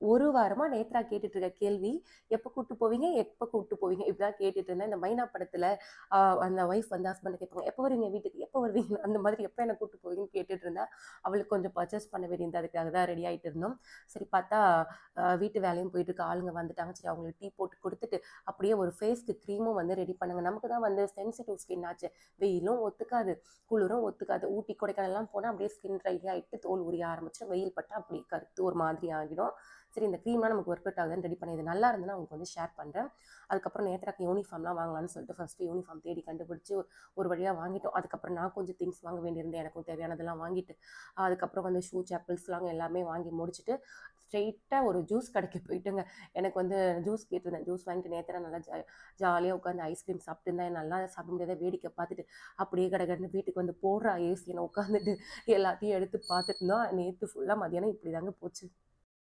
ஒரு வாரமா நேத்ரா கேட்டுட்டு இருக்க கேள்வி, எப்போ கூட்டு போவீங்க? எப்போ கூட்டு போவீங்க? இப்படிதான் கேட்டுட்டு இருந்தேன். இந்த மைனா படத்துல அந்த ஒய்ஃப் வந்து ஹஸ்பண்ட கேட்பாங்க, எப்போ வருவீங்க வீட்டுக்கு? எப்போ வருவீங்க? அந்த மாதிரி எப்போ என்ன கூட்டு போவீங்கன்னு கேட்டுட்டு இருந்தா. அவளுக்கு கொஞ்சம் பர்ச்சேஸ் பண்ண வேண்டியது அதுக்காக தான் ரெடி ஆயிட்டு இருந்தோம். சரி பார்த்தா வீட்டு வேலையும் போயிட்டு இருக்கு. ஆளுங்க வந்துட்டாங்க. சரி அவங்களுக்கு டீ போட்டு குடுத்துட்டு, அப்படியே ஒரு ஃபேஸ்க்கு க்ரீமும் வந்து ரெடி பண்ணுங்க. நமக்கு தான் வந்து சென்சிட்டிவ் ஸ்கின் ஆச்சு. வெயிலும் ஒத்துக்காது, குளிரும் ஒத்துக்காது. ஊட்டி, கொடைக்கானல்லாம் போனா அப்படியே ஸ்கின் ட்ரை ஆயிட்டு தோல் உரிய ஆரம்பிச்சுரும். வெயில் பட்டா அப்படியே கருத்து ஒரு மாதிரி ஆகிடும். சரி இந்த க்ரீம்லாம் நமக்கு ஒர்க் அவுட் ஆகுதுன்னு ரெடி பண்ணி இது நல்லா இருந்ததுன்னா உங்களுக்கு வந்து ஷேர் பண்ணுறேன். அதுக்கப்புறம் நேத்ராக்கு யூனிஃபார்ம்லாம் வாங்கலாம்னு சொல்லிட்டு ஃபஸ்ட்டு யூனிஃபார்ம் தேடி கண்டுபிடிச்சு ஒரு வழியாக வாங்கிட்டோம். அதுக்கப்புறம் நான் கொஞ்சம் திங்ஸ் வாங்க வேண்டியிருந்தேன். எனக்கும் தேவையானதெல்லாம் வாங்கிட்டு அதுக்கப்புறம் வந்து ஷூ செப்பல்ஸ்லாம் எல்லாமே வாங்கி முடிச்சுட்டு ஸ்ட்ரெயிட்டாக ஒரு ஜூஸ் கடைக்கு போயிட்டுங்க. எனக்கு வந்து ஜூஸ் கேட்டிருந்தேன். ஜூஸ் வாங்கிட்டு நேத்ரா நல்லா ஜாலியாக உட்காந்து ஐஸ்கிரீம் சாப்பிட்டு இருந்தேன். நல்லா சாப்பிட முடியாத வேடிக்கை பார்த்துட்டு அப்படியே கடகடன்னு வீட்டுக்கு வந்து போடுறா ஏசியை உட்காந்துட்டு எல்லாத்தையும் எடுத்து பார்த்துட்டு இருந்தோம். நேற்று ஃபுல்லாக மதியானம் இப்படி தாங்க போச்சு.